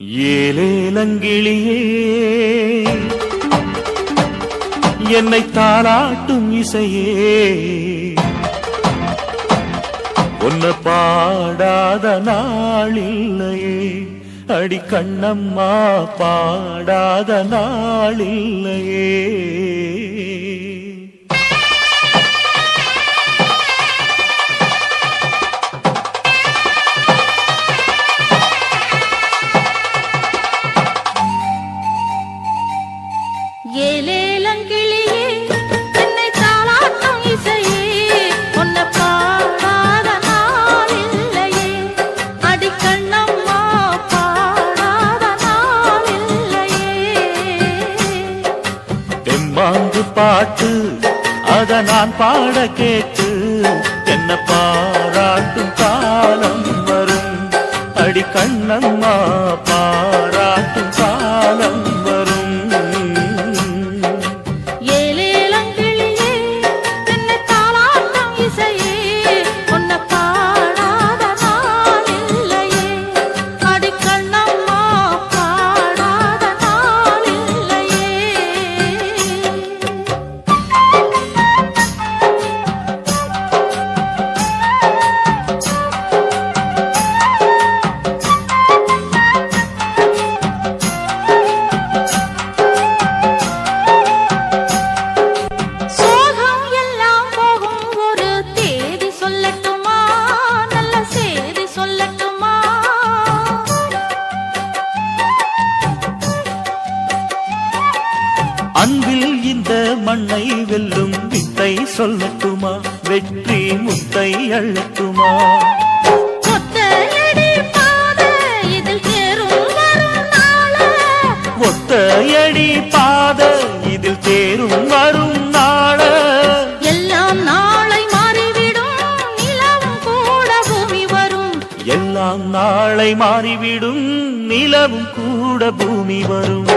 ஏலேலங்கிளியே என்னை தாளாட்டும் இசையே உன்னை பாடாத நாளில்லையே அடி கண்ணம்மா பாடாத நாளில்லையே ஏலேலங்கிளியே என்னை தாளாட்டும் இசையே உன்னை பாடாத நாளில்லையே அடி கண்ணம்மா பாடாத நாளில்லையே தெம்மாங்கு பாட்டு அத நான் பாட கேட்டு என்ன பாராட்டும் காலம் வரும் அடி கண்ணம்மா பாராட்டும் காலம் வரும் அன்பில் இந்த மண்ணை வெல்லும் வித்தை சொல்லட்டுமா வெற்றி முத்தை அள்ளட்டுமா ஒத்தையடி பாதை இதில் தேரும் வரும் நாள எல்லாம் நாளை மாறிவிடும் நிலவும் கூட பூமி வரும் எல்லாம் நாளை மாறிவிடும் நிலவும் கூட பூமி வரும்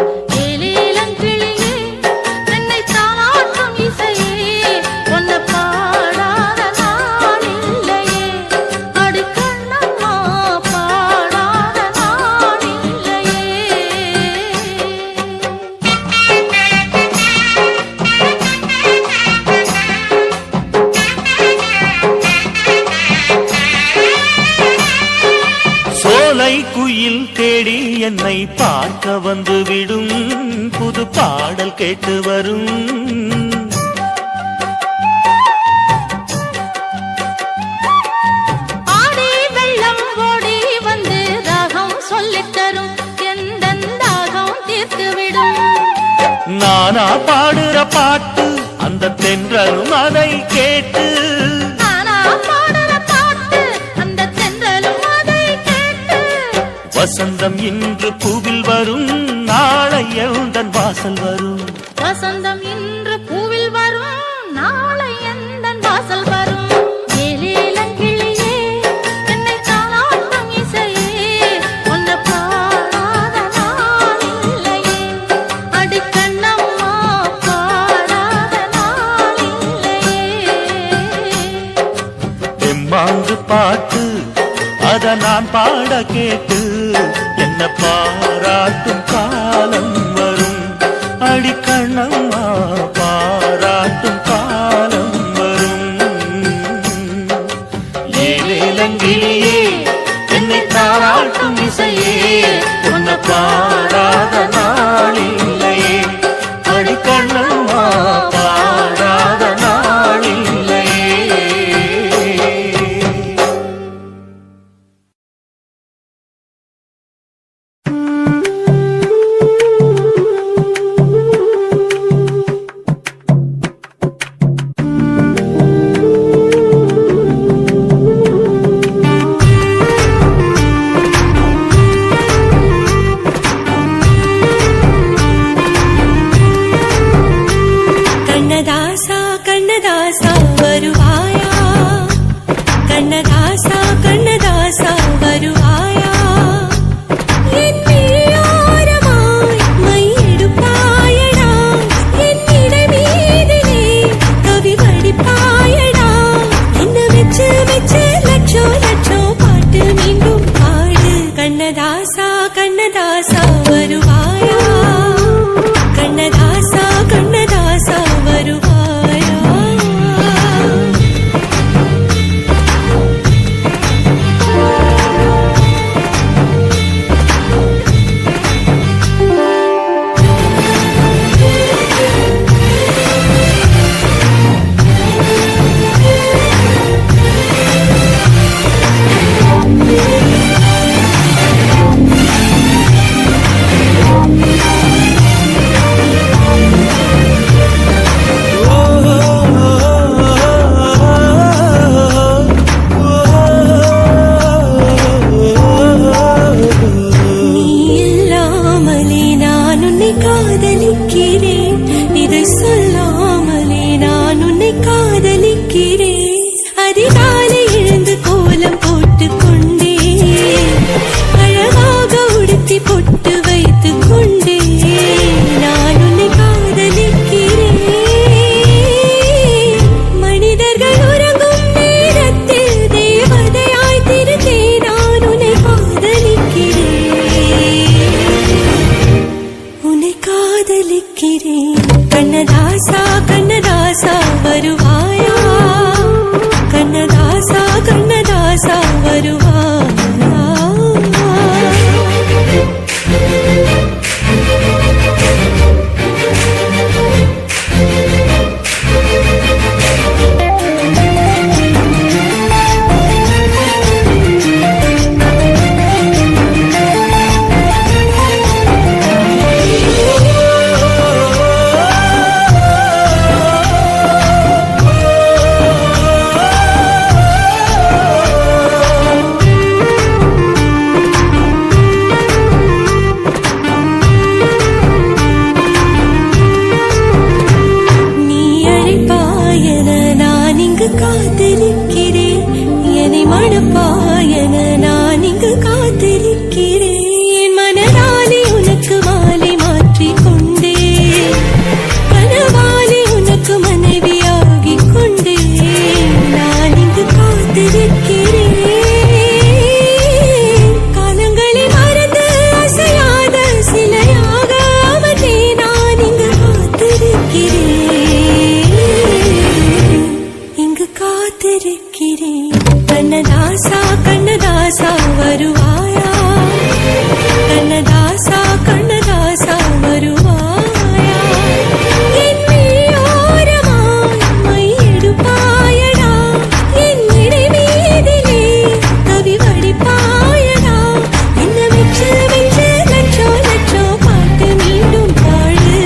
குயில் தேடி என்னை பார்க்க வந்து விடும் புது பாடல் கேட்டு வரும் ஆடி வெள்ளம் ஓடி வந்து ராகம் சொல்லித் தரும் எந்த தாகம் தீர்த்துவிடும் நானா பாடுற பாட்டு அந்த தென்றலும் அதை கேட்டு வசந்தம் இன்று பூவில் வரும் நாளை எந்தன் வாசல் வரும் வசந்தம் இன்று பூவில் வரும் நாளை எந்தன் வாசல் வரும் ஏலேலங்கிளியே என்னை தாளாட்டும் இசையே உன்னை பாடாத நாளில்லையே அடி கண்ணம்மா பாடாத நாளில்லையே தெம்மாங்கு பாட்டு அத நான் பாட கேட்டு என்ன பாராட்டும் காலம் வரும் அடி கண்ணம்மா பாராட்டும் காலம் வரும் ஏலேலங்கிளியே என்னை தாளாட்டும் இசையே உன்னை பாராத நாளில்லையே அடி கண்ணம்மா பாராத நாளில்லையே. கண்ணதாசா வருவாயா கண்ணதாசா கண்ணதாசா வருவாயா கண்ணதாசா கண்ணதாசா வருவாயா கண்ணதாசா கண்ணதாசா வருவாயா கண்ணதாசா கண்ணதாசா வருவாயா கண்ணதாசா கண்ணதாசா வருவாயா என் மெய்யோரமாய் மையெடுப்பாயடா என் இடை மீதிலே கவி வடிப்பாயடா என்ன வெச்சு வெச்சு லட்சோ லட்சோ பாட்டு மீண்டும் பாடு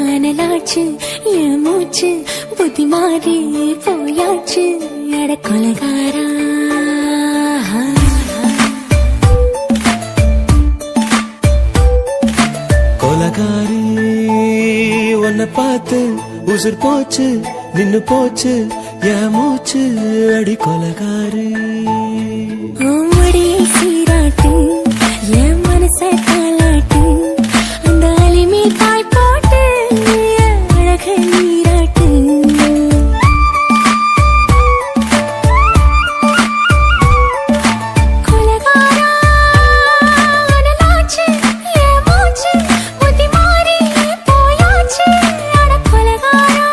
அனலாச்சு என் மூச்சு புத்தி மாறி போயாச்சு எட கொலகாரா கொலகாரி உன்னை பார்த்து உசுர் போச்சு நின்னு போச்சு என் மூச்சு அடி கொலகாரி மடியை சீராட்டு என் மனச தாளாட்டு அந்த அலிமே தாய் போட்டு அழக நீராட்டு கொலகாரா அனலாச்சு என் மூச்சு புத்தி மாறி போயாச்சு அட கொலகாரா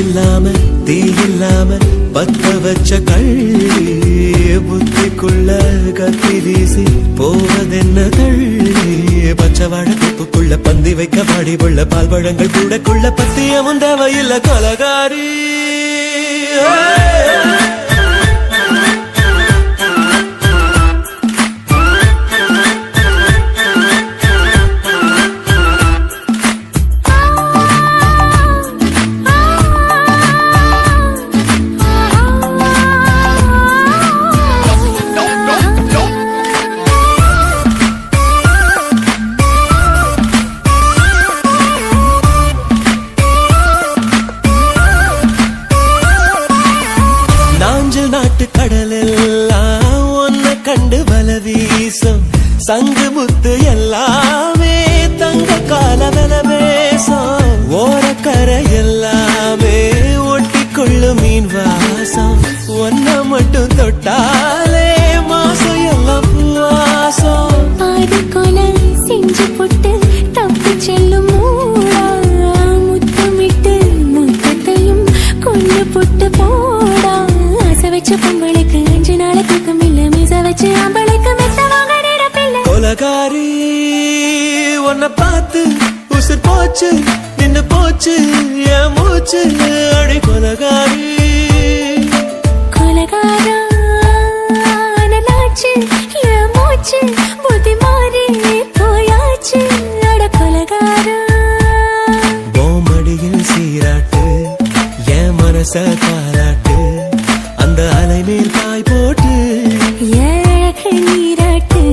இல்லாம தீ இல்லாம பத்த வச்ச கள்ளி புத்திக்குள்ள கத்தி வீசி போவதென்ன தள்ளி பச்சை வாழ தொப்புக்குள்ள பந்தி வைக்க பாடி உள்ள பால் பழங்கள் கூடக்குள்ள பத்தியமும் தேவையில்ல கொலகாரி நாட்டு கடலெல்லாம் ஒன்ன கண்டு வல வீசும் சங்கு முத்து எல்லாமே தங்க கால வெல பேசும் ஓரக்கரை எல்லாமே ஒட்டி கொள்ளும் மீன் வாசம் ஒன்ன மட்டும் தொட்டாலே மாசம் எல்லாம் பூவாசம் பாதி கொலை செஞ்சு போட்டு தப்பி செல்லும் மூடா முத்தமிட்டு முத்தத்தையும் கொண்டு போட்டு போடா ஆசை வச்ச பொம்பளைக்கு 5 நாள் தூக்கம் இல்ல மீச வச்சு ஆம்பளைக்கு மெத்த வாங்க நேரப்பில்லை கொலகாரி உன்னை பார்த்து உசுர் போச்சு நின்னு போச்சு என் மூச்சு அடி கொலகாரி கொலகாரா நலாச்சு என் மூச்சு புத்தி மாறி போயாச்சு அட கொலகாரா மடியில் சீராட்டு என் மனச பாராட்டு அந்த அலை மேல் பாய் போட்டு ஏழக நீராட்டு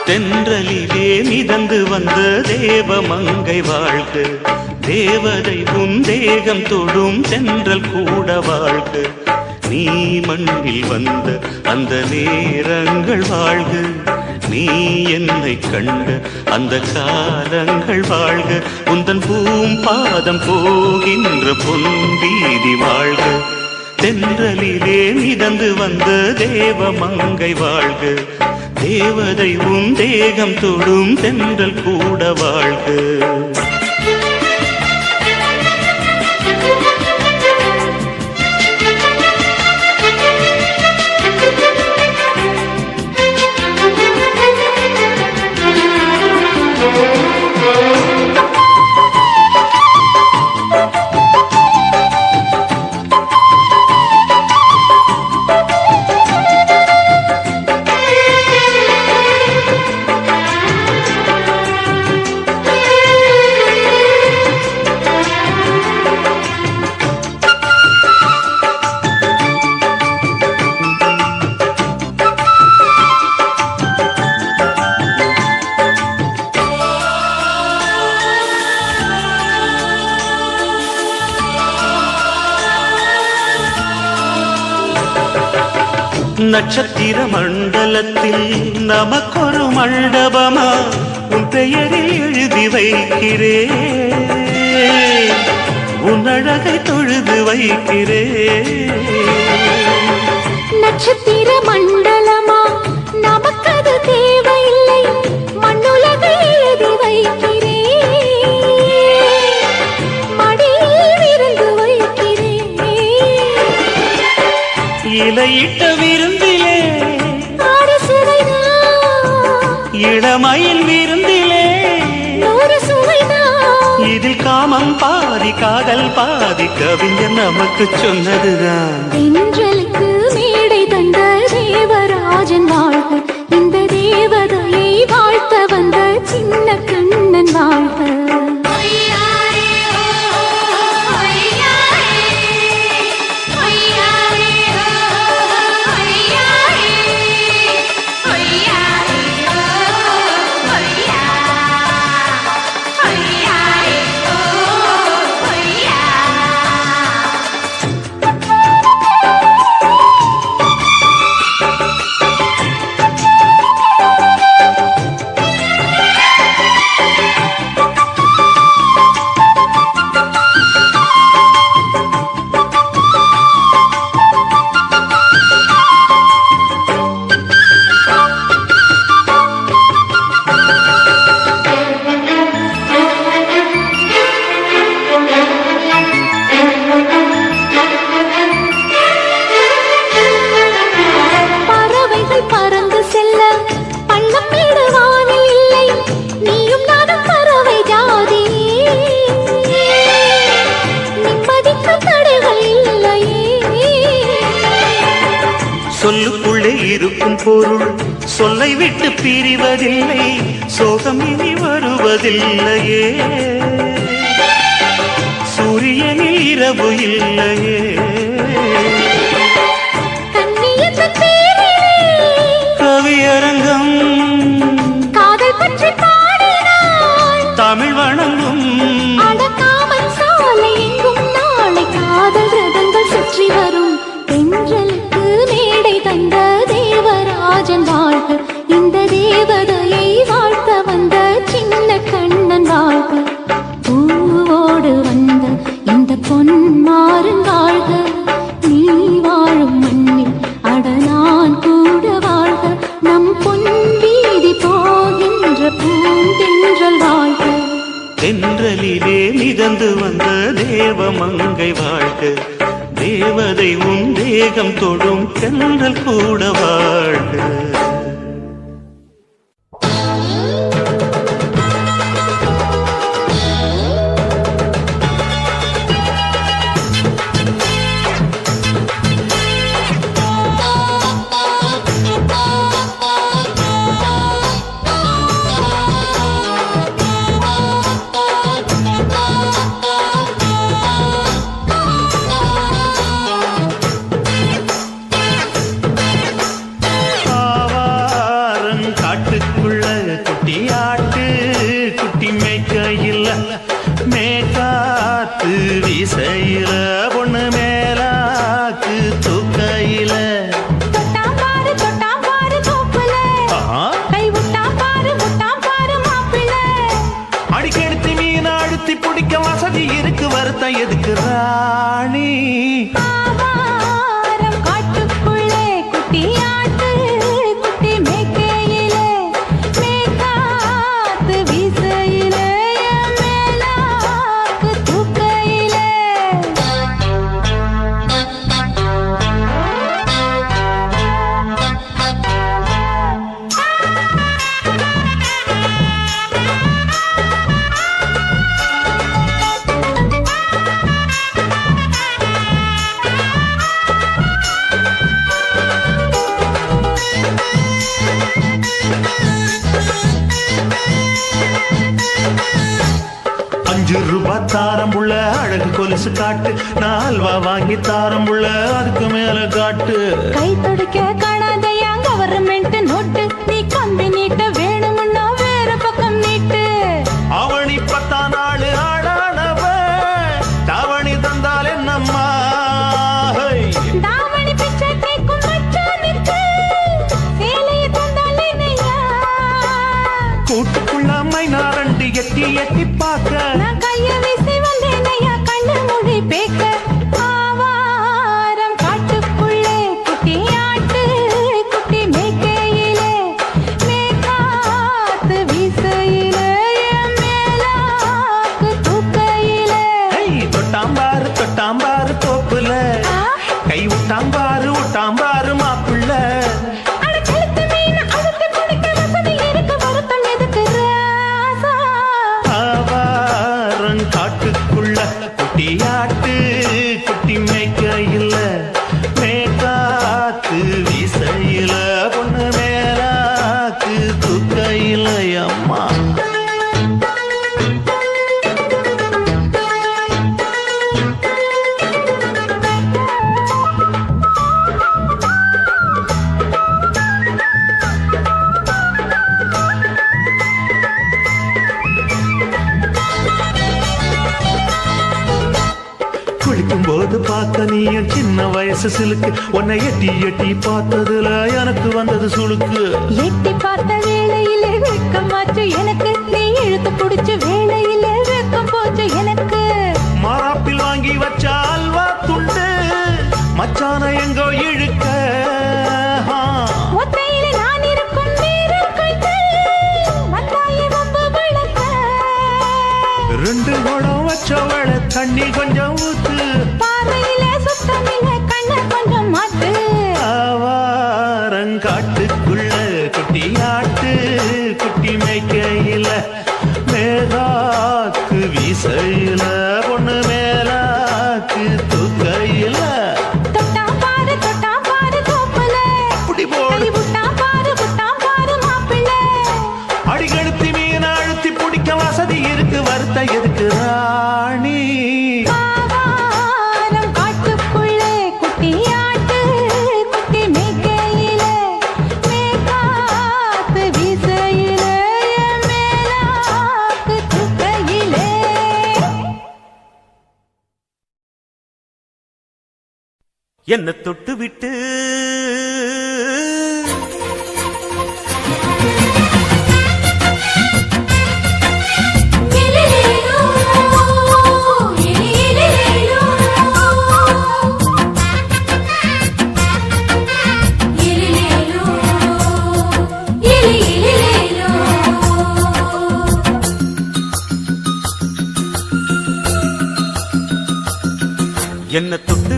தென்றலிலே மிதந்து வந்த தேவமங்கை வாழ்க, தேவதை உன் தேகம் தொடும் தென்றல் கூட வாழ்க. நீ மண்ணில் வந்த அந்த நேரங்கள் வாழ்க, நீ என்னை கண்ட அந்த காலங்கள் வாழ்க. உந்தன் பூம்பாதம் போகின்ற பொன் வீதி வாழ்க. தென்றலிலே மிதந்து வந்த தேவமங்கை வாழ்க, தேவதை உன் தேகம் தொடும் தென்றல் கூட வாழ்க. நட்சத்திர மண்டலத்தில் நமக்கொரு மண்டபமா உன் பெயரில் எழுதி வைக்கிறேன், உன் அழகை தொழுது வைக்கிறேன். நட்சத்திர மண்டலமா நமக்கது தேவையில்லை, மண்ணுலகை எழுதி வைக்கிறேன், மடியில் விருந்து வைக்கிறேன். இலையிட்ட விருந்திலே ஆடு சுவைதான், இளமையில் விருந்திலே நூறு சுவைதான். இதில் காமம் பாதி காதல் பாதி கவிஞர் நமக்கு சொன்னதுதான். தென்றலுக்கு மேடை தந்த தேவராஜன் வாழ்க, இந்த தேவதையை வாழ்த்த வந்த சின்ன கண்ணன் வாழ்க. சொல்லுக்குள்ளே இருக்கும் பொருள் சொல்லை விட்டு பிரிவதில்லை, சோகம் இனி வருவதில்லையே, சூரியனில் இரவு இல்லையே. கவியரங்கம் காதல் பற்றி பாடினாள், தமிழ் வணங்கும் அடக்காமல் சாலை எங்கும் நாளை காதல் ரதங்கள் சுற்றி வரும். தென்றலுக்கு மேடை தந்த தேவராஜன் வாழ்க, இந்த தேவதையை வாழ்த்த வந்த சின்ன கண்ணன் வாழ்க. பூவோடு வந்த இந்த பொன்மாறன் வாழ்க, நீ வாழும் மண்ணில் அட நான் கூட வாழ்க, நம் பொன் வீதி போகின்ற பூந்தென்றல் வாழ்க. தென்றலிலே மிதந்து வந்த தேவமங்கை வாழ்க, தேவதை உன் தேகம் தொடும் தென்றல் கூட வாழ்க. மேற்காத்து வீசையில பொண்ணு மேலாக்கு தூக்கையில தொட்டாம் பாரு தோப்புல, கை விட்டாம் பாரு மாப்பிள்ள. அடிக்கெடுத்து மீன் அழுத்தி பிடிக்க வசதி இருக்கு, வருத்தம் எதுக்கு ராணி? காட்டுக்குள்ளே குட்டி ஆட்டு குட்டி மேய்க்கையில, மேற்காத்து வீசையில மேலாக்கு தூக்கையில. ₹5 தாரம்புள்ள அழகு கொலுசு காட்டு, 4 வாங்கி தாரம்புள்ள அதுக்கு மேல காட்டு. கை துடிக்க காணாதையா கவர்மெண்ட் நோட்டு, நீ கம்பி நீட்ட வேணும்னா வேற பக்கம் நீட்டு. அவனி 10 நாள் ஆடானவ தாவணி தந்தால் என்னம்மா? தாவணி பிச்சை கேக்கும் மச்சானுக்கு தோப்புல கை விட்டாம்பாரு மாப்பிள்ள அட கழுத்து மீன் அழுத்து குடிக்க வசதி இருக்கு வருத்தம் எதுக்கு ராசா ஆவாரம் காட்டுக்குள்ள குட்டியாட்டு குட்டி மேய்க்கையில் மேற்காத்து வீசையில பொண்ணு மேலாக்கு தூக்கையில் அம்மா குளிக்கும் போது பார்த்த நீயும் சின்ன வயசு சிலுக்கு உன்னை எட்டி எட்டி பார்த்ததுல எனக்கு வந்தது சுளுக்கு எட்டி பார்த்த வேளையிலே வெக்கமாச்சு எனக்கு நீ இழுத்து புடிச்ச வேளையிலே வெக்கம் போச்சு எனக்கு மாறாப்பில் வாங்கி வச்ச அல்வா துண்டு மச்சான எங்கோ இழுக்க ஒத்தையிலே நான் இருக்கும் நேரம் கைத்து வந்தாயே வம்பு விளக்க ரெண்டு குடம் வச்சவள தண்ணி கொஞ்சம் ஊத்து பார்வையிலே சுத்தமில்லை கண்ண கொஞ்சம் மாத்து ஆவாரங்காட்டுக்குள்ள குட்டியாட்டு குட்டி மேய்க்கையில மேலாக்கு வீசையில பொண்ணு மேலாக்கு தூக்கையில தொட்டா பாரு தோப்புல அப்படி கை போடு விட்டா பாரு மாப்பிள்ளை அடிகழுத்தி மீன் அழுத்தி பிடிக்க வசதி இருக்கு வருத்த எதுக்கு ராணி பாவாரம் காட்டுக்குள்ளே குட்டியாட்டு குட்டி மேய்க்கையிலே மேற்காத்து வீசையிலே மேலாக்கு தூக்கையிலே என்ன தொட்டு விட்டு என்ன தொட்டு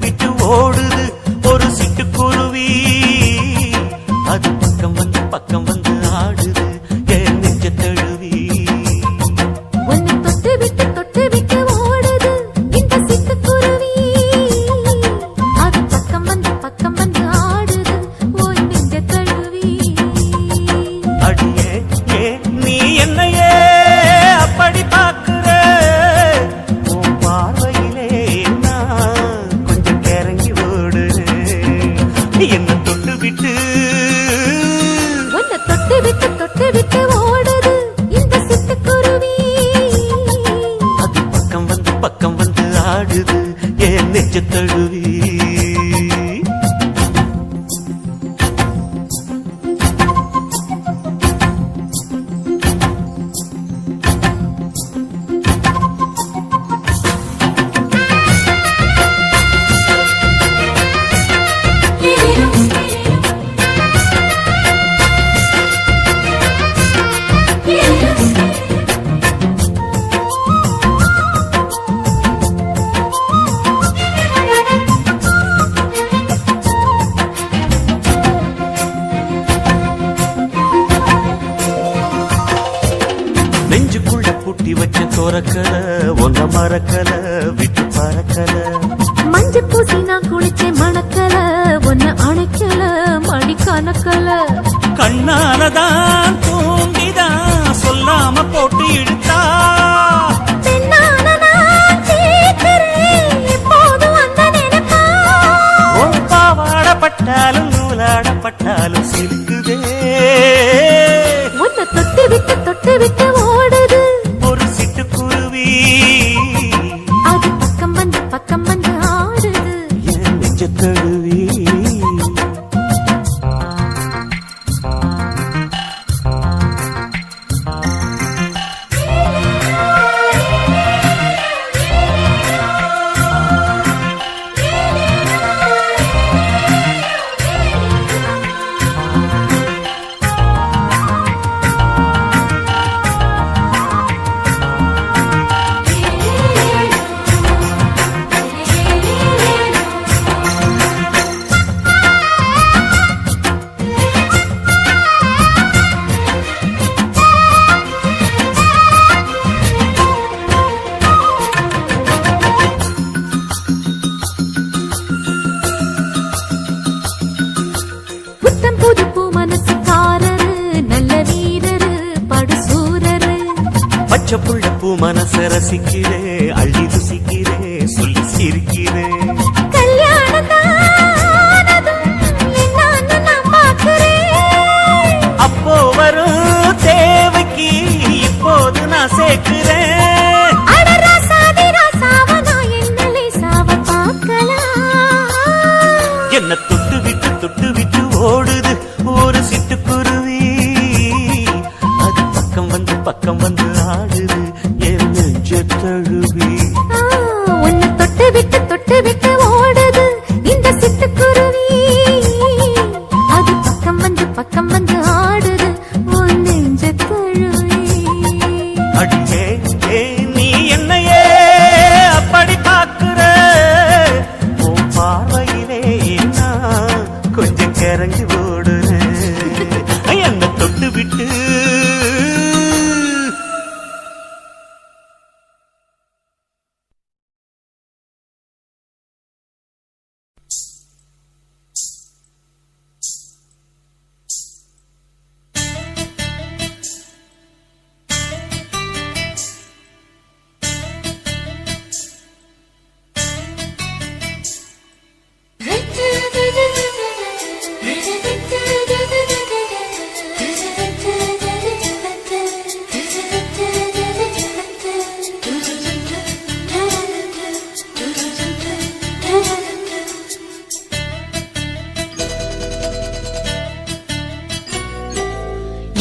விட்டு ஓடுது ஒரு சிட்டுக்குருவி அது பக்கம் வந்து ஆடுது என் நெஞ்ச தழுவி உன்னை தொட்டு விட்டு ஓடுது இந்த சிட்டுக்குருவி அது பக்கம் வந்து ஆடுது ஓய் நெஞ்ச தழுவி அடியே ஏ நீ என்னையே அப்படி பார்க்கிற உன் பார்வையிலே நான் கொஞ்சம் கிறங்கி ஓடுறேன் என்ன தொட்டு விட்டு உன்னை தொட்டு விட்டு ஓடுது இந்த சிட்டுக்குருவி அது பக்கம் வந்து ஆடுது என் நெஞ்ச தழுவி நெஞ்சுக்குள்ள பூட்டி வச்ச தோரக்கல ஒன்ன மறக்கல விட்டு பறக்கல மஞ்சள் பூசி நான் குளிச்சேன் மணக்கல ஒன்னு அணைக்கல மடி கணக்கல கண்ணாலதான் தூங்கிதான் சொல்லாம போட்டு இழுத்தா பெண்ணான நான் கேட்கிறேன் எப்போதும் அந்த நினைப்பா உன் பாவாடப்பட்டாலும் நூலாடப்பட்டாலும் சிலுக்குதே உன்னை தொட்டு விட்டு ஓடுது ஒரு சிட்டுக்குருவி அது பக்கம் வந்து ஆடுது என் நெஞ்ச தழுவி பச்சை புள்ள பூ மனச ரசிக்கிறே அள்ளி ருசிக்கிறே சொல்லி சிரிக்கிறே அப்போ வரும் தேவைக்கு இப்போது நான் சேர்க்கிறேன் என்ன தொட்டு விட்டு ஓடுது ஒரு சிட்டுக்குருவி அது பக்கம் வந்து ஆடுது என் நெஞ்ச தழுவி உன்னை தொட்டு விட்டு ஓடுது இந்த சிட்டுக்குருவி அது பக்கம் வந்து ஆடுது உன் நெஞ்ச தழுவி அடியே நீ என்னையே அப்படி பார்க்கிற உன் பார்வையிலே நான் கொஞ்சம் கிறங்கி ஓடுறேன் என்ன தொட்டு விட்டு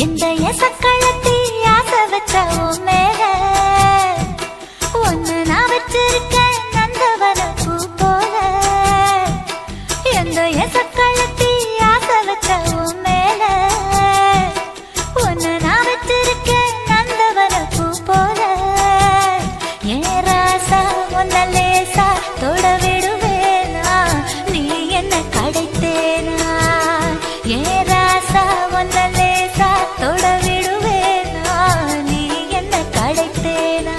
இந்த எசக்களத்தி ஆசை வச்ச மேல ஒன்னு நான் வச்சிருக்கேன் நந்தவன பூ போல இந்த எசக்களத்தி ஆசை வச்ச மேல ஒன்னு நான் வச்சிருக்கேன் நந்தவன பூ போல ஏன் ராசா ஒன்ன லேசா தொட விடுவேனா நீ என்ன கடைத்தேனா ஏன் ராசா ஒன்ன லேசா தொட விடுவேனா நீ என்ன கடைத்தேனா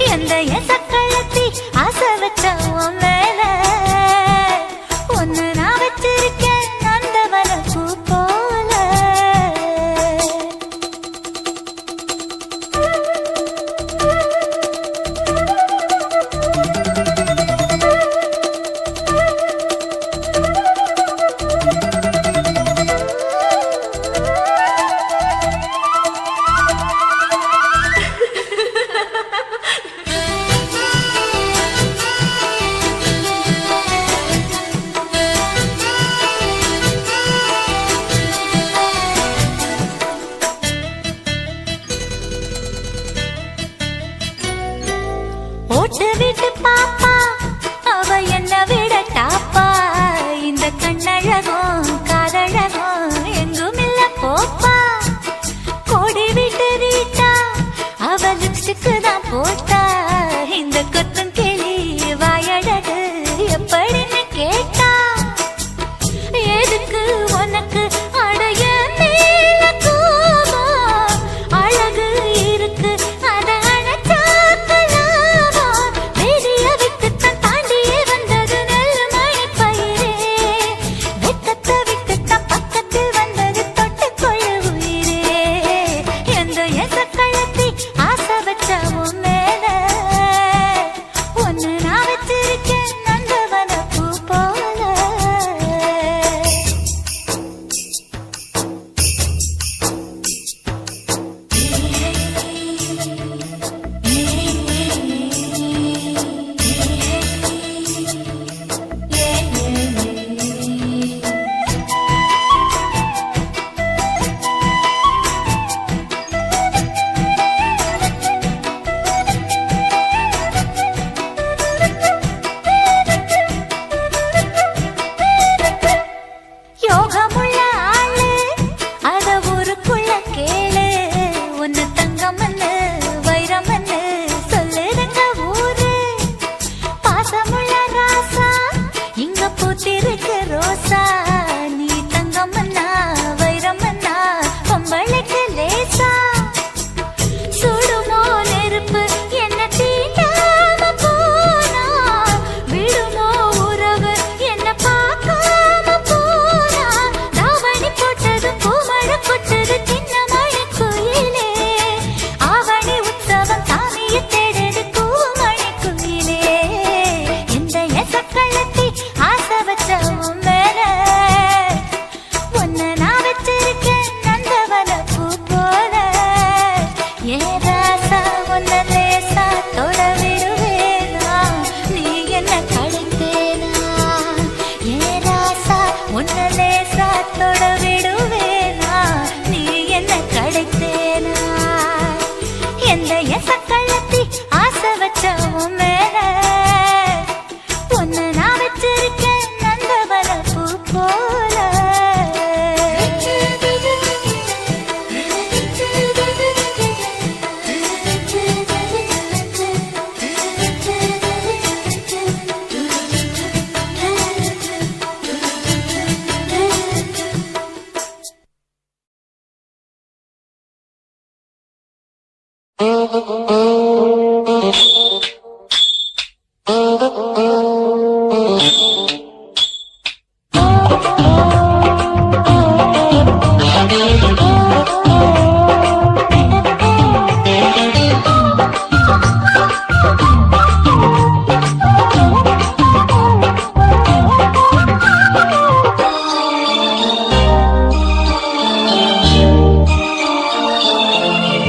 எந்த எசக்களத்தி ஆசை வச்ச மேல ஒன்னு நான் வச்சிருக்கேன் நந்தவன பூ போல ஓட்டு விட்டு பாப்பா அவ என்ன விட டாப்பா இந்த கண்ணழகும் காதழகும் எங்கும் இல்ல போப்பா கோடி விட்டு ரீட்டா அவ லிப்ஸ்டிக்கு தான் போட்டா இந்த கொத்தும் கிளி வாயழகு எப்படின்னு கேட்டா எதுக்கு உனக்கு அடைய மேல கோபம் அழகு இருக்கு அத அணைச்சாக்கலாமா வெளிய விட்டுத்தான் தாண்டியே வந்தது நெல் மணி பயிரே வெக்கத்தை விட்டுத்தான் பக்கத்தில் வந்தது தொட்டுக்கொள்ள உயிரே எந்த எசக்களத்தி ஆசை வச்ச மேல ஒன்னு நான் வச்சிருக்கேன் நந்தவன பூ போல யோகமுள்ள ஆளு அத ஊருக்குள்ள கேளு ஒன்னு தங்கமன்னு வைரமன்னு சொல்லுதுங்க ஊரு பாசமுள்ள ராசா இங்க பூத்திருக்கு ரோசா நீ தங்கமன்னா வைரமன்னா பொம்பளைக்கு லேசா சுடுமோ நெருப்பு என்ன தீண்டாம போனா விடுமோ உறவு என்ன பார்க்காம போனா தாவணி போட்டது பூமழை கொட்டது சின்ன மழை குயிலே ஆவணி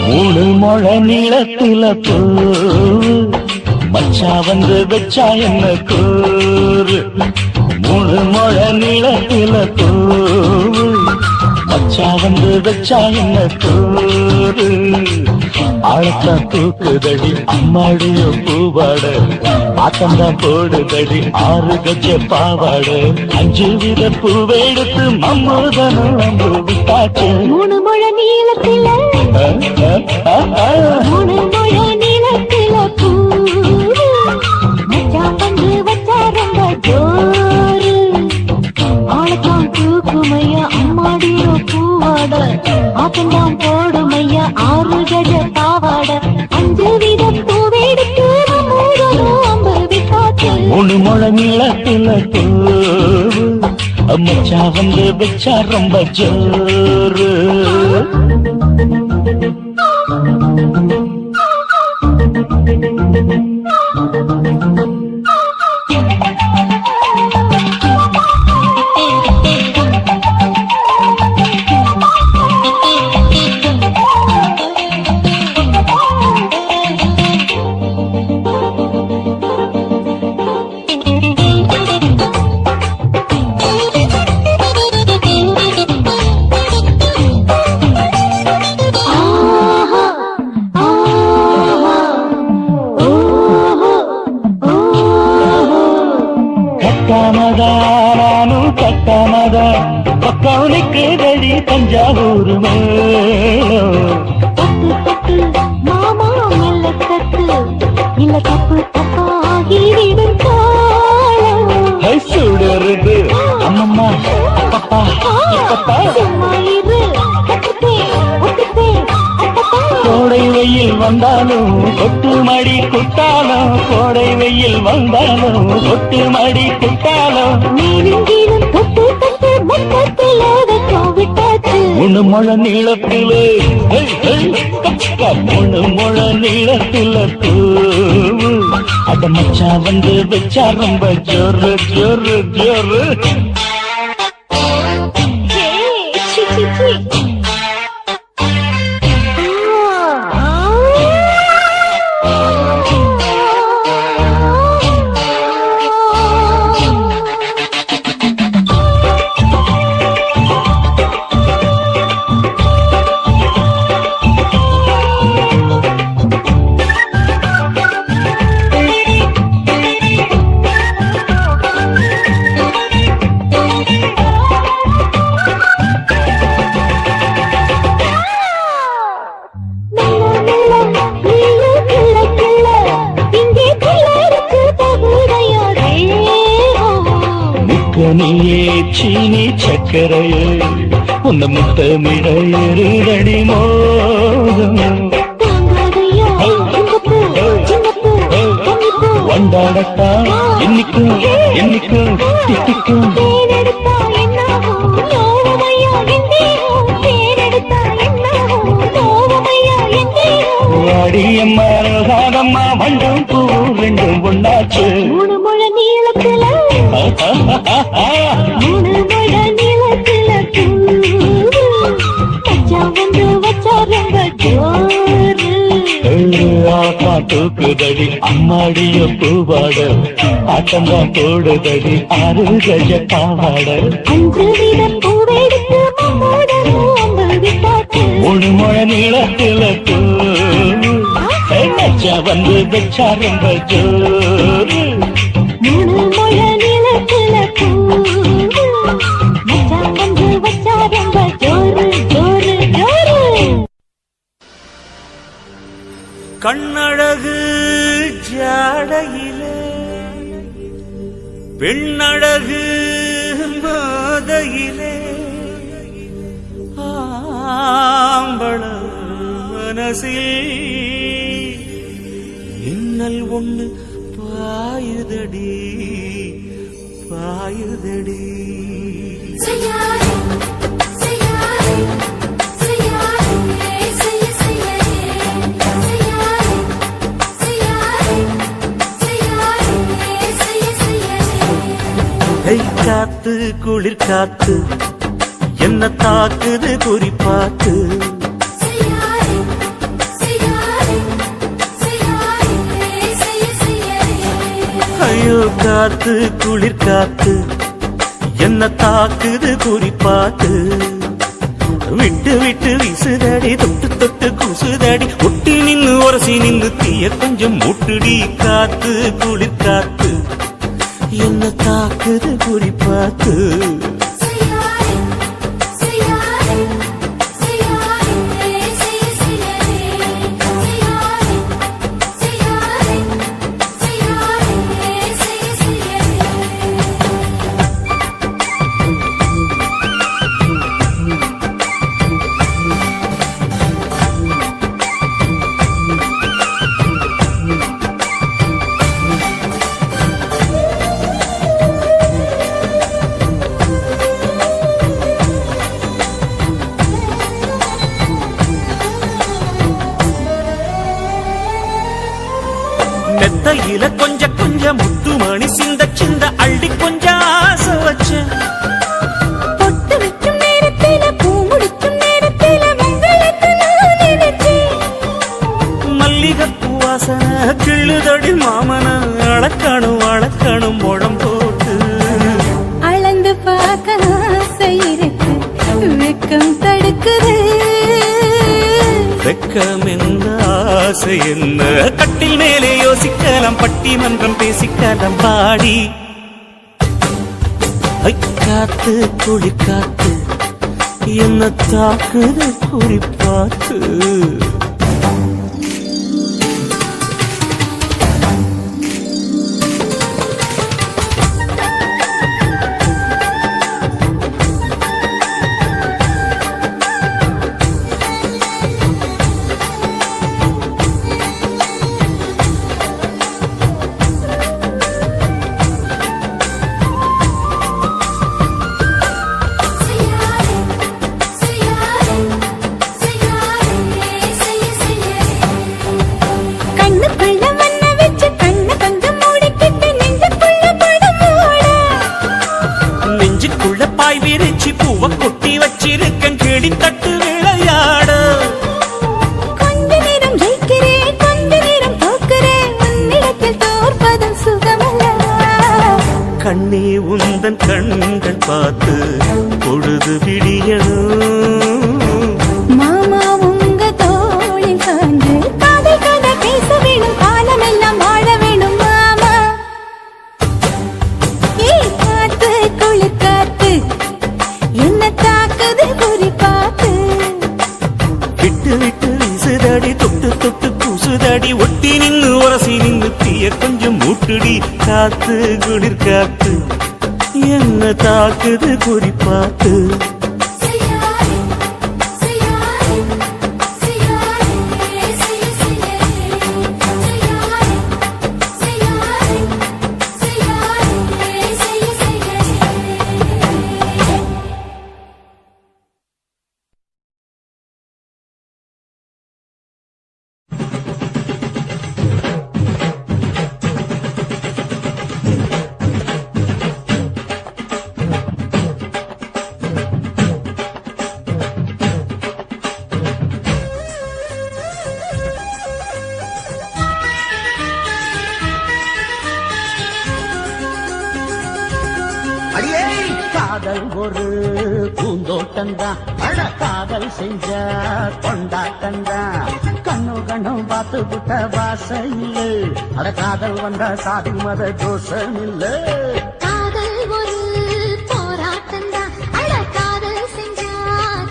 மூணு முழ நீளத்தில பூ மச்சா வந்து வச்சா என்ன கூறு மூணு முழ நீளத்தில பூ மச்சா வந்து வச்சா என்ன கூறு ஆழத்தா தூக்குதடி அம்மாடிய பூவாட ஆட்டம்தான் போடுதடி 6 கஜ பாவாட 5 வித பூவெடுத்து மம்மூதனும் அம்பு விட்டாச்சு மூணு முழ நீளத்தில மூணு முழ நீளத்தில பூ மச்சான் வந்து வச்சா ரொம்ப ஜோரு ஆளத்தான் தூக்குமையா அம்மாடிய பூவாட ஆட்டம்தான் போடுமையா 6 கஜ பாவாட 5 வித பூவெடுத்து மம்மூதனும் அம்பு விட்டாச்சு மூணு முழ நீளத்தில பூ மச்சா வந்து வச்சா ரொம்ப ஜோரு கட்டாமதானும் கட்டாமதா பக்கவனுக்கு தடி தஞ்சாவூர் மேளம் தட்டு தட்டு மாமா மெல்ல தட்டு இல்ல தப்பு தப்பாகி விடும் காலம் சுடருது அம்மம்மா அப்பப்பா இப்பப்பா சும்மா இரு கட்டுப்பே ஒட்டுப்பே அப்பப்பா கோடை வெயில் வந்தாலும் கொட்டு மடி குட்டாலும் கோடை வெயில் வந்தாலும் கொட்டு மடி குட்டாலும் நீரும் கீழும் தொட்டு தொட்டு மொத்தத்தில் ஓடட்டும் விட்டாச்சு மூணு முழ நீளத்தில மூணு முழ நீளத்தில பூவு அட மச்சா வந்து வச்சா ரொம்ப ஜோரு ஜோரு ஜோரு சி சி சி நீயே சீனி சக்கரையே உன்ன முத்தமிட எருதடி மோகம் வண்டாடட்டா என்னைக்கும் என்னைக்கும் திட்டிக்கும் வாடியம்மா ராதம்மா வண்டும் பூ ரெண்டும் ஒண்ணாச்சு மூணு முழ நீளத்துல மூணு முழ நீளத்துல மச்சா வந்து வச்சா ரொம்ப ஜோரு ஆட்டா தூக்குதடி அம்மாடிய பூவாட ஆட்டம்தான் போடுதடி 6 கஜ பாவாட 5 வித பூவெடுத்து மம்மூதனும் அம்பு விட்டாச்சு மூணு முழ நீளத்தில பூ மச்சா வந்து வச்சா ரொம்ப ஜோரு மூணு முழ நீளத்துல மச்சா வந்து வச்சா ரொம்ப ஜோரு ஜோரு ஜோரு கண்ணழகு ஜாடையிலே பெண்ணழகு மாதையிலே ஆம்பள மனசில் மின்னல் ஒண்ணு பாயுதடி பாயுதடி. காத்து குளிர் காத்து என்ன தாக்குது குறிப்பாத்து. ஐயோ காத்து குளிர் காத்து என்ன தாக்குது குறிப்பாத்து. விட்டு விட்டு வீசுதடி தொட்டு தொட்டு கூசுதடி. ஒட்டி நின்னு உரசி நின்னு தீய கொஞ்சம் முட்டுடி. காத்து குளிர் காத்து என்ன தாக்குது குறிப்பாத்து. மெத்தையில கொஞ்சம் கொஞ்சம் முத்துமணி சிந்த சிந்த அள்ளி கொஞ்சம் ஆசை வச்ச. பொட்டு வைக்கும் நேரத்தில பூ முடிக்கும் நேரத்தில உங்களுக்கு நான் நினைச்சேன். மல்லிகைப்பூ வாசனை கிள்ளுதடி மாமன. அளக்கணும் அளக்கணும் முழம் போட்டு. அளந்து பார்க்க ஆசை இருக்கு வெக்கம் தடுக்குது. வெக்கம் என்ன ஆசை என்ன கட்டில் மேலே யோசிக்கலாம் பட்டிமன்றம் பேசிக்கலாம் பாடி. காத்து குளிர் காத்து என்ன தாக்குது குறிப்பாத்து. பாய் விரிச்சி பூவ கொட்டி வச்சிருக்கன் கிளி தட்டு விளையாட. கொஞ்ச நேரம் ஜெயிக்கிறேன் கொஞ்ச நேரம் தோக்கிறேன் உன்னிடத்தில் தோற்பதும் சுகமல்ல. கண்ணே உந்தன் கண்கள் பார்த்து பொழுது விடியணும். மாமா உங்க தோளில் சார்ந்து காதல் கதை பேச வேணும் காலமெல்லாம் வாழ வேணும் மாமா. காத்து குளிர் காத்து என்ன தாக்குது குறிப்பாத்து. விட்டு விட்டு வீசுதடி தொட்டு தொட்டு கூசுதடி. ஒட்டி நின்னு உரசி நின்னு தீய கொஞ்சம் மூட்டுடி. காத்து குளிர் காத்து என்ன தாக்குது குறிப்பாத்து. அடியே காதல் ஒரு பூந்தோட்டந்தான். அட காதல் செஞ்ச கொண்டாட்டந்தான். கண்ணு கண்ணும் பார்த்து விட்ட வாசையில் அட காதல் வந்த சாதி மத தோஷம் இல்ல. காதல் ஒரு போராட்டம்தான். அட காதல் செஞ்சா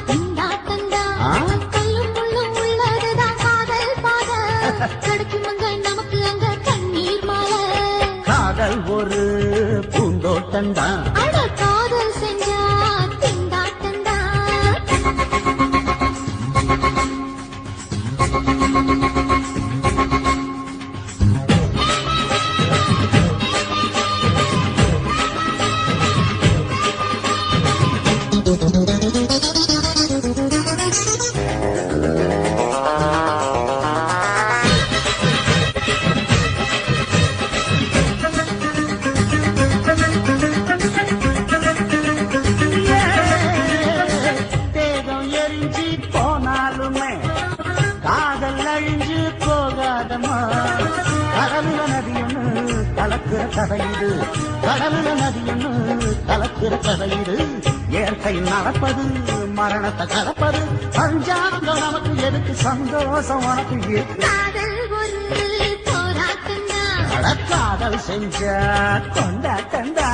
திண்டாட்டம்தான். கல்லும் முள்ளும் உள்ளதுதான் காதல் பாத. கிடைக்கும் அங்க நமக்கு அங்க கண்ணீர் மாலை. காதல் ஒரு பூந்தோட்டந்தான். அட காதல் செஞ்சா திண்டாட்டம்தான். கதை இது கடல்ல நதின்னு கலக்கிற கதை இது இயற்கை நடப்பது மரணத்தை கலப்பது பஞ்சாங்கம் நமக்கு எதுக்கு சந்தோஷம் உனக்கு இருக்கு காதல் ஒரு போராட்டம்தான் காதல் செஞ்ச கொண்டாட்டந்தா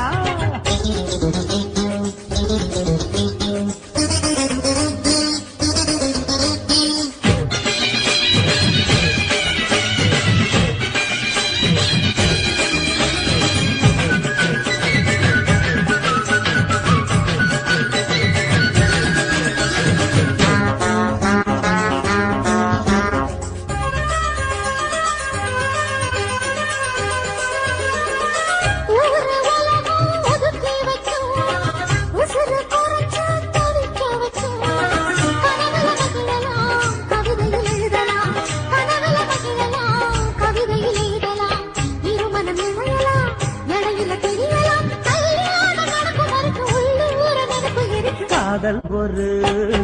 காதல் ஒரு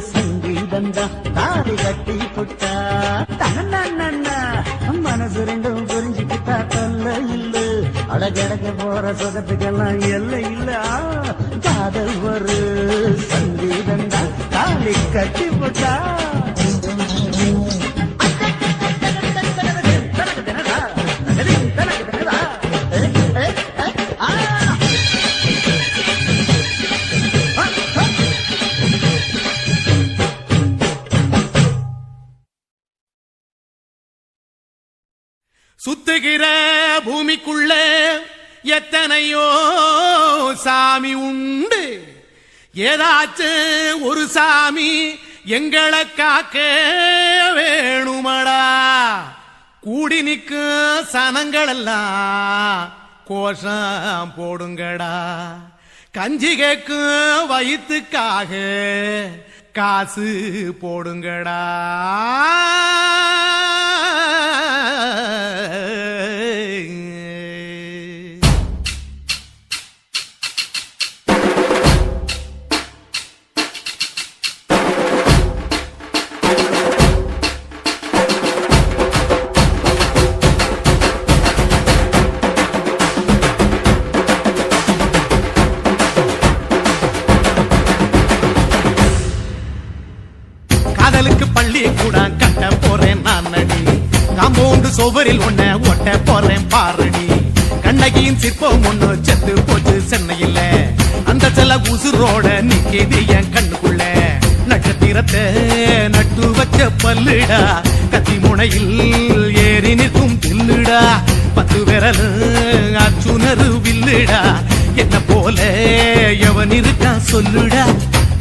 சங்கீதந்தா தாடி கட்டி புட்டா தன்னா மனசு ரெண்டும் புரிஞ்சுக்கிட்டா தொல்ல இல்ல அழகழக போற சொகத்துக்கெல்லாம் எல்லை இல்ல காதல் ஒரு சங்கீதந்தா தாடி கட்டி புட்டா சுத்துகிற பூமிக்குள்ள எத்தனையோ சாமி உண்டு ஏதாச்சும் ஒரு சாமி எங்களை காக்க வேணுமடா கூடி நிற்கும் சனங்களெல்லாம் கோஷம் போடுங்கடா கஞ்சி கேக்கும் வயிற்றுக்காக காசு போடுங்கடா காதலுக்கு பள்ளி கூட கட்ட போறேன் நான் நடி காம்பவுண்டு சுவரில் ஒன்ன ஒட்ட போறேன் பாரடி கண்ணகியின் சிற்பம் ஒண்ணு செத்து போச்சு சென்னையில் அந்த சில உசுரோட நிக்கிது என் கண்ணுக்குள்ள நட்சத்திரத்தை நட்டு வச்ச பல்லுடா கத்தி முனையில் ஏறி நிற்கும் தில்லுடா 10 விரல் அச்சுணரு வில்லுடா என்ன போல எவன் இருக்கா சொல்லுடா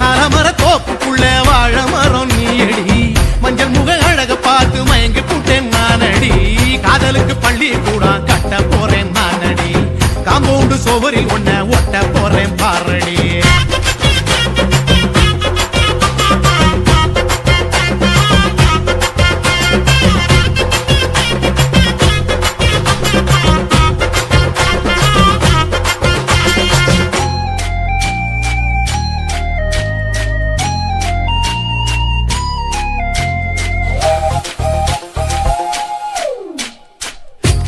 அலமர தோப்புக்குள்ள வாழ மரம் நீயடி மஞ்சள் முக அழக பார்த்து மயங்கி கூட்டேன் நானடி காதலுக்கு பள்ளி கூட கட்ட போறேன் நானடி காம்பவுண்டு சுவரில் ஒன்ன ஒட்ட போறேன் பாரடி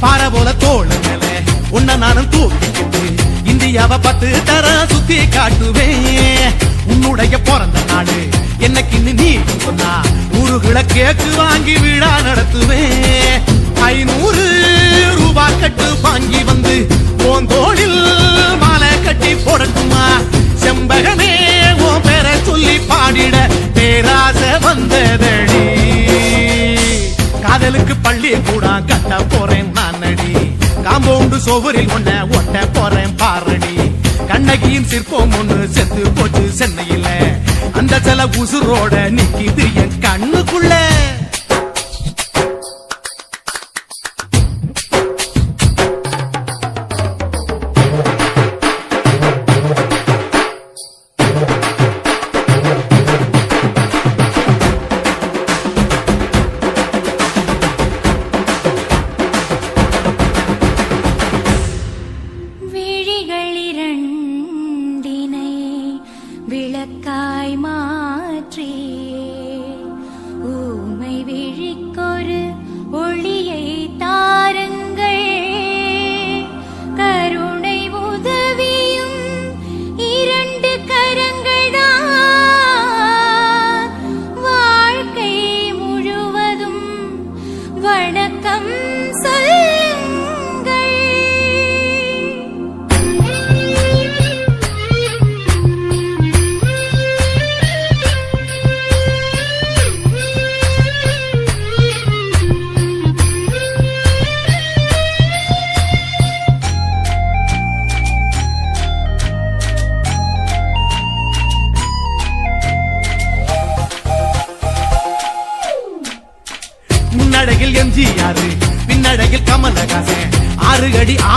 பாறை போல தோள மேல உன்ன நானும் தூக்கிக்கிட்டு இந்தியாவை 10 தர சுத்தி காட்டுவேன் உன்னுடைய பிறந்த நாடு என்னைக்குன்னு நீ சொன்னா ஊருகளை கேக்கு வாங்கி விழா நடத்துவேன் 500 ரூபாய் கட்டு வாங்கி வந்து உன் தோளில் மாலை கட்டி போடட்டுமா செம்பகமே உன் பேரை சொல்லி பாடிட பேராசை வந்ததடி காதலுக்கு பள்ளி கூட கட்ட போறேன் நானடி காம்பவுண்டு சுவரில் ஒன்ன ஒட்ட போறேன் பாரடி கண்ணகியின் சிற்பம் ஒண்ணு செத்து போச்சு சென்னையில அந்த சில உசுரோட நிக்கிது என் கண்ணுக்குள்ள விளக்காய் மாற்றியே ஊமை விழிக்கொரு ஒளியை தாருங்கள் கருணை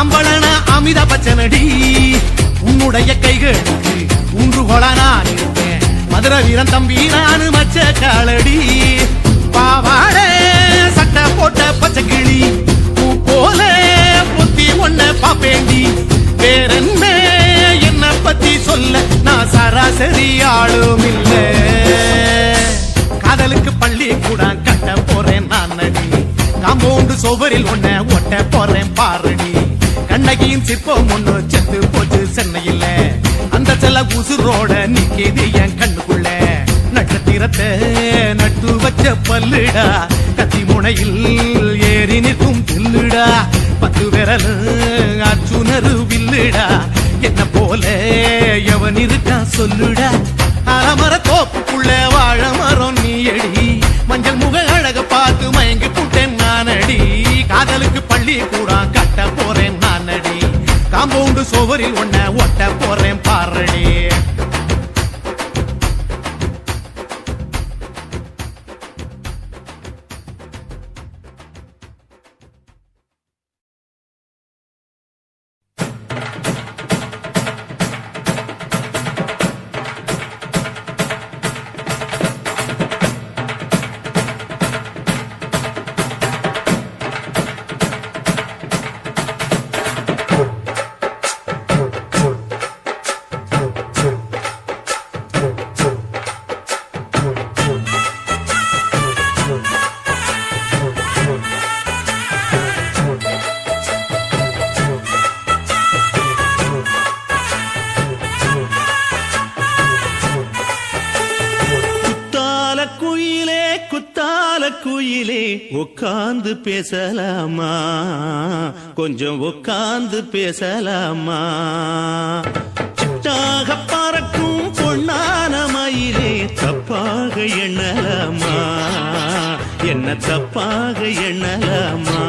அம்பளன அமித பச்சனடி உன்னுடைய கைகளுக்கு ஊன்றுகோளா நான் இருப்பேன் மதுர வீரன் தம்பி நானு மச்ச காலடி பாவாட சட்டை போட்ட பச்சை கிளி பூ போல பொத்தி ஒன்ன பாப்பேண்டி வேறென்ன என்ன பத்தி சொல்ல நான் சராசரி ஆளும் இல்ல காதலுக்கு பள்ளி கூட கட்ட போறேன் நான் நடி காம்பவுண்டு சோவரில் ஒன்ன ஒட்ட போறேன் பாரடி கண்ணகியின் சிற்பம் ஒண்ணு செத்து போச்சு சென்னையில் அந்த செல்ல உசுரோட நிக்கிது என் கண்ணுக்குள்ள நட்சத்திரத்தை நட்டு வச்ச பல்லுடா கத்தி முனையில் ஏறி நிற்கும் தில்லுடா 10 விரல் அர்ஜுனரு வில்லுடா என்ன போல எவன் இருக்கா சொல்லுடா அலமர தோப்புக்குள்ள வாழ மரம் நீ அடி மஞ்சள் முக அழக பார்த்து மயங்கி புட்டேன் நானடி காதலுக்கு பள்ளி கூட கட்ட போறேன் நானடி காம்பவுண்டு சோவரில் ஒன்ன ஒட்ட போறேன் பாரடி குயிலே உட்கார்ந்து பேசலாமா கொஞ்சம் உட்கார்ந்து பேசலாமா சிட்டாக பறக்கும் பொன்னான மயிலே தப்பாக எண்ணலாமா என்ன தப்பாக எண்ணலாமா